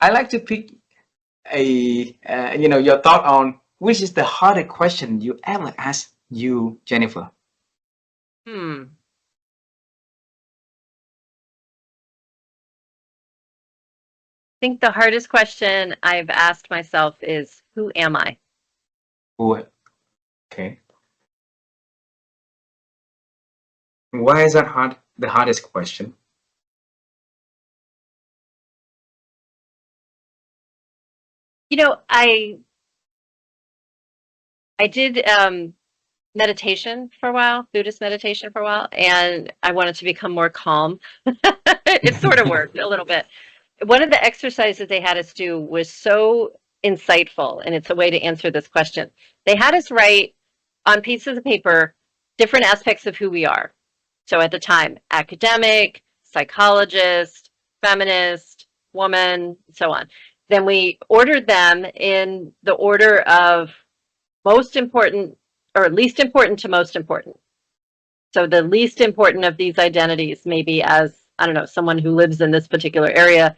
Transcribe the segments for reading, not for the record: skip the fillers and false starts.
I like to pick your thought on which is the hardest question you ever asked you, Jennifer. I think the hardest question I've asked myself is, who am I? Who? Okay. Why is that hard? The hardest question. I did meditation for a while, Buddhist meditation for a while, and I wanted to become more calm. It sort of worked a little bit. One of the exercises they had us do was so insightful, and it's a way to answer this question. They had us write on pieces of paper different aspects of who we are. So at the time, academic, psychologist, feminist, woman, so on. Then we ordered them in the order of most important or least important to most important. So the least important of these identities, maybe as, I don't know, someone who lives in this particular area,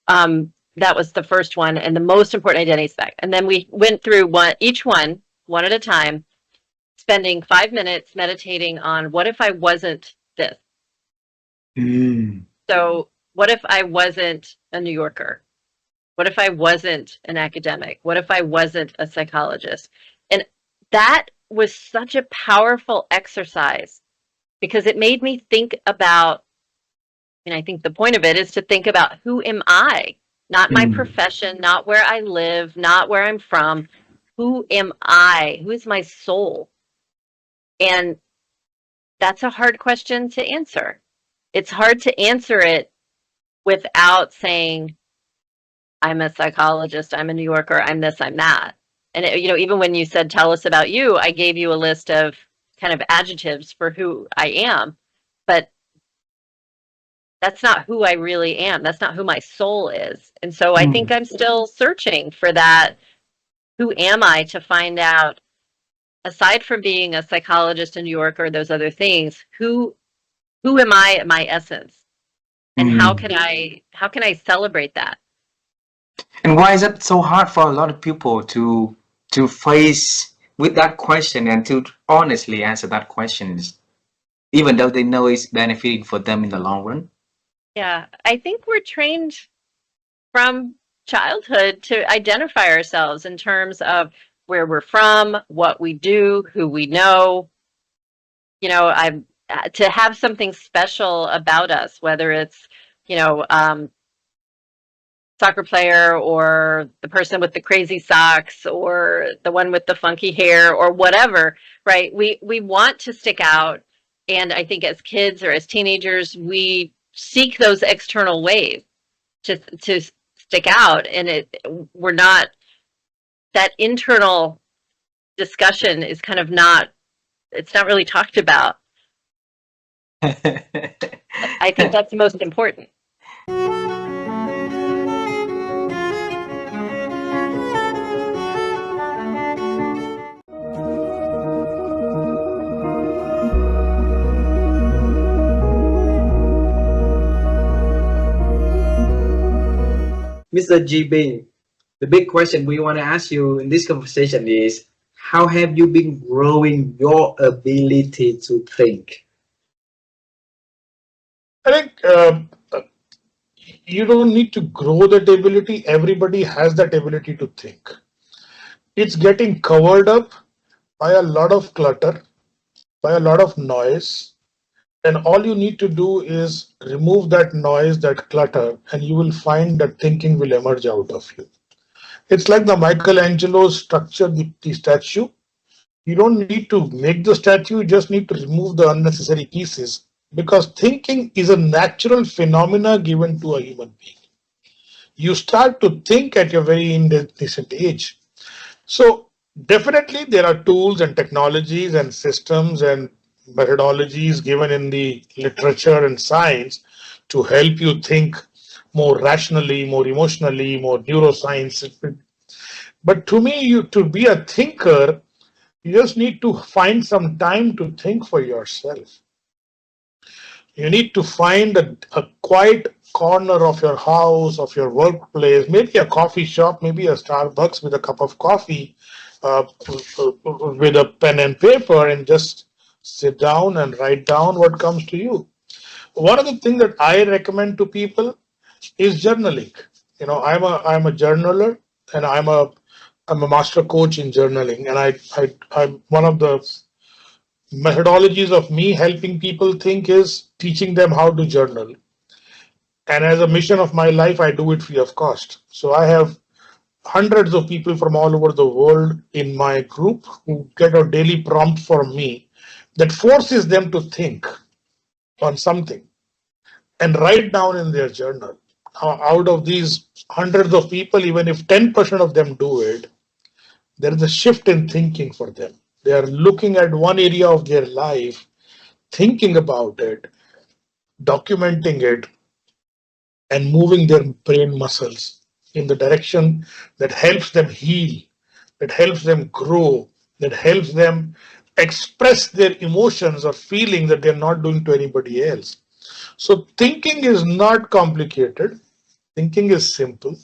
that was the first one, and the most important identity spec. And then we went through each one at a time, spending 5 minutes meditating on what if I wasn't this? So what if I wasn't a New Yorker? What if I wasn't an academic? What if I wasn't a psychologist? And that was such a powerful exercise because it made me think about, and I think the point of it is to think about, who am I? Not my profession, not where I live, not where I'm from. Who am I? Who is my soul? And that's a hard question to answer. It's hard to answer it without saying, I'm a psychologist, I'm a New Yorker, I'm this, I'm that. And even when you said, tell us about you, I gave you a list of kind of adjectives for who I am, but that's not who I really am. That's not who my soul is. And so I think I'm still searching for that. Who am I, to find out, aside from being a psychologist, a New Yorker, those other things, who am I at my essence? And how can I celebrate that? And why is it so hard for a lot of people to face with that question and to honestly answer that question, even though they know it's benefiting for them in the long run? Yeah, I think we're trained from childhood to identify ourselves in terms of where we're from, what we do, who we know. I'm to have something special about us, whether it's, soccer player or the person with the crazy socks or the one with the funky hair or whatever, right? We want to stick out. And I think as kids or as teenagers, we seek those external ways to stick out. And we're not, that internal discussion is kind of not, it's not really talked about. I think that's the most important. Mr. G. Bing, the big question we want to ask you in this conversation is, how have you been growing your ability to think? I think you don't need to grow that ability. Everybody has that ability to think. It's getting covered up by a lot of clutter, by a lot of noise. And all you need to do is remove that noise, that clutter, and you will find that thinking will emerge out of you. It's like the Michelangelo structure, the statue. You don't need to make the statue, you just need to remove the unnecessary pieces, because thinking is a natural phenomena given to a human being. You start to think at your very indecent age. So definitely there are tools and technologies and systems and methodologies given in the literature and science to help you think more rationally, more emotionally, more neuroscience. But to me, to be a thinker, you just need to find some time to think for yourself. You need to find a quiet corner of your house, of your workplace, maybe a coffee shop, maybe a Starbucks with a cup of coffee, with a pen and paper, and just sit down and write down what comes to you. One of the things that I recommend to people is journaling. I'm a journaler, and I'm a master coach in journaling, and I'm one of the methodologies of me helping people think is teaching them how to journal. And as a mission of my life, I do it free of cost. So I have hundreds of people from all over the world in my group who get a daily prompt from me that forces them to think on something and write down in their journal. Out of these hundreds of people, even if 10% of them do it, there is a shift in thinking for them. They are looking at one area of their life, thinking about it, documenting it, and moving their brain muscles in the direction that helps them heal, that helps them grow, that helps them express their emotions or feelings that they're not doing to anybody else. So thinking is not complicated. Thinking is simple.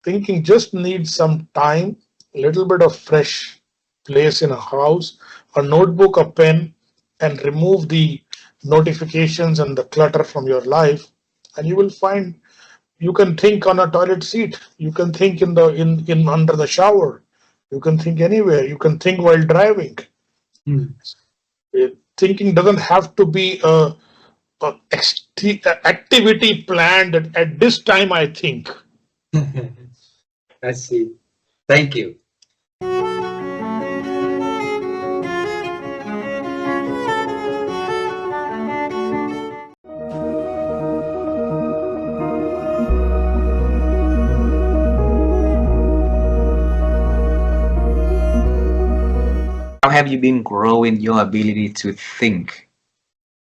Thinking just needs some time, a little bit of fresh place in a house, a notebook, a pen, and remove the notifications and the clutter from your life, and you will find you can think on a toilet seat. You can think in under the shower. You can think anywhere. You can think while driving. Mm. Thinking doesn't have to be a activity planned at this time, I think. I see. Thank you. How have you been growing your ability to think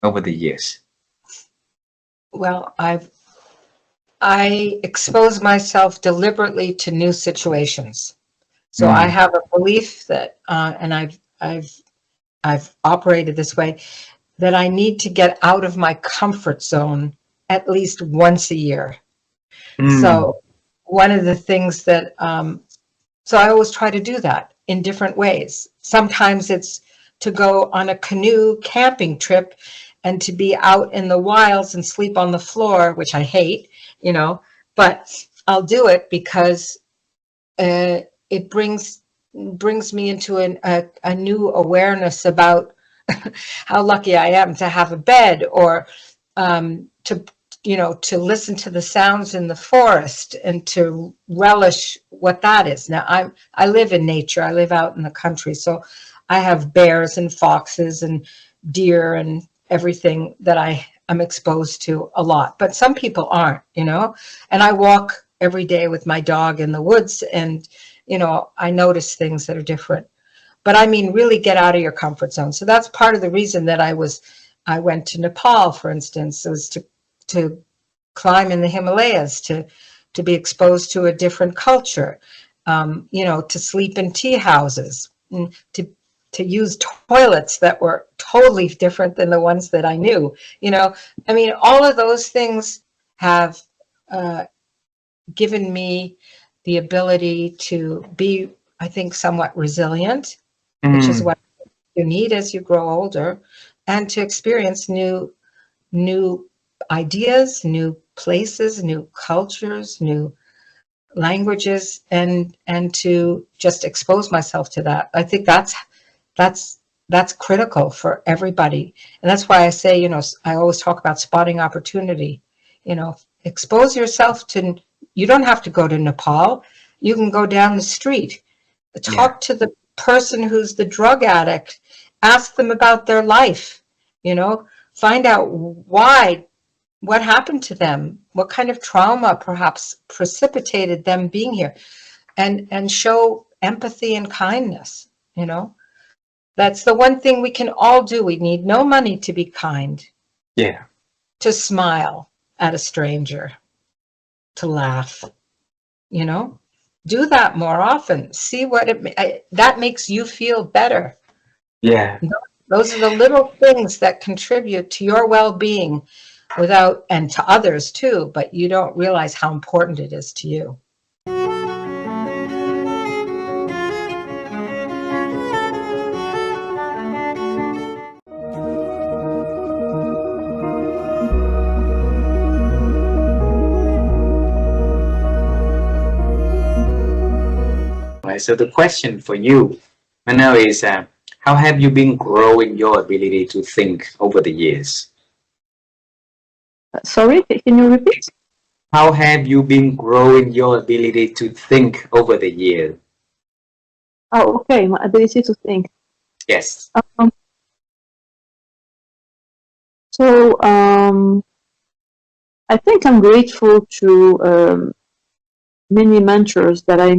over the years? Well, I expose myself deliberately to new situations. So I have a belief that, and I've operated this way, that I need to get out of my comfort zone at least once a year. So one of the things that, so I always try to do that in different ways. Sometimes it's to go on a canoe camping trip and to be out in the wilds and sleep on the floor, which I hate, but I'll do it because it brings me into a new awareness about how lucky I am to have a bed, or to listen to the sounds in the forest and to relish what that is. Now I live in nature. I live out in the country, so I have bears and foxes and deer and everything that I am exposed to a lot. But some people aren't, and I walk every day with my dog in the woods, and I notice things that are different. But I mean, really get out of your comfort zone. So that's part of the reason that I went to Nepal, for instance, was to climb in the Himalayas, to be exposed to a different culture, to sleep in tea houses, and to use toilets that were totally different than the ones that I knew. I mean, all of those things have given me the ability to be, I think, somewhat resilient, which is what you need as you grow older, and to experience new ideas, new places, new cultures, new languages, and to just expose myself to that. I think that's critical for everybody. And that's why I say, I always talk about spotting opportunity. Expose yourself to, you don't have to go to Nepal. You can go down the street, talk to the person who's the drug addict, ask them about their life, find out what happened to them, what kind of trauma perhaps precipitated them being here, and show empathy and kindness. That's the one thing we can all do. We need no money to be kind. Yeah. To smile at a stranger, to laugh, do that more often. See what that makes you feel better. Yeah. Those are the little things that contribute to your well-being without, and to others too, but you don't realize how important it is to you. Right, so the question for you, Manal, is how have you been growing your ability to think over the years? Sorry, can you repeat? How have you been growing your ability to think over the years? Oh, okay, my ability to think. Yes. So I think I'm grateful to many mentors that I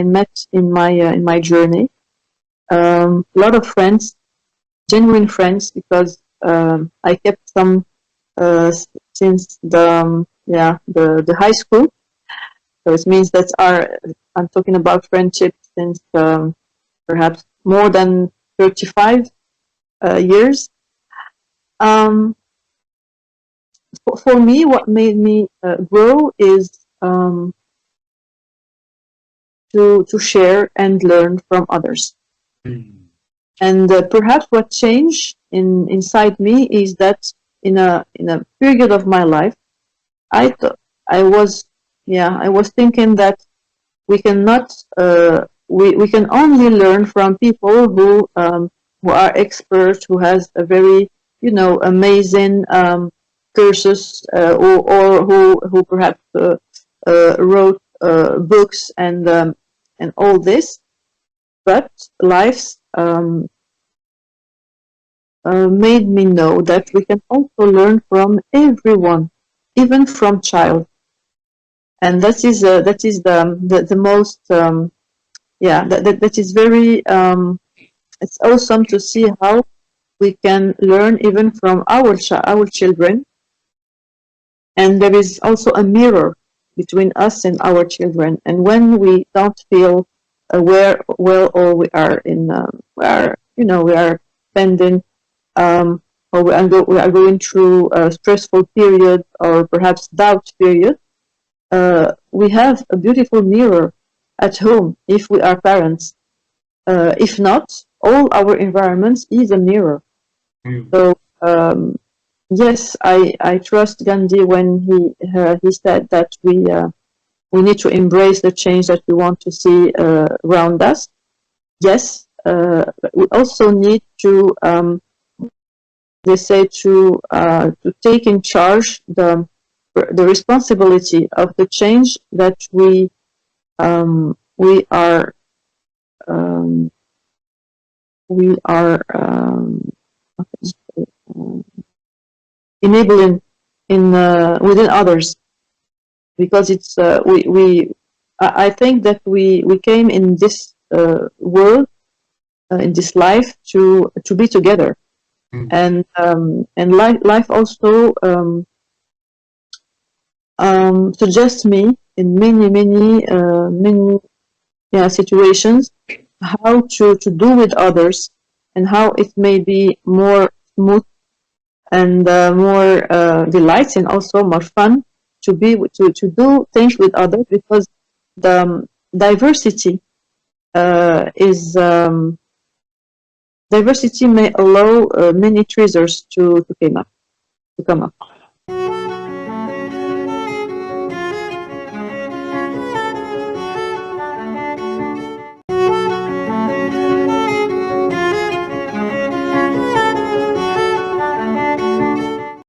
met in my journey. A lot of friends, genuine friends, because I kept some since the high school. So it means that I'm talking about friendship since perhaps more than 35 years. For me, what made me grow is to share and learn from others. And perhaps what changed inside me is that in a period of my life, I was thinking that we cannot we can only learn from people who are experts, who has a very amazing cursus, or who perhaps wrote books and all this. But life made me know that we can also learn from everyone, even from child, and that is the most that is very it's awesome to see how we can learn even from our children, and there is also a mirror between us and our children. And when we don't feel aware well, or we are we are spending or we are going through a stressful period, or perhaps doubt period, we have a beautiful mirror at home if we are parents. If not, all our environments is a mirror. So yes, I trust Gandhi when he said that we need to embrace the change that we want to see around us. Yes, we also need to they say to take in charge the responsibility of the change that we are enabling in within others, because it's I think that we came in this world, in this life, to be together. And life also suggests me in many situations how to do with others, and how it may be more smooth and more delights, and also more fun to do things with others, because the diversity is diversity may allow many treasures to come up.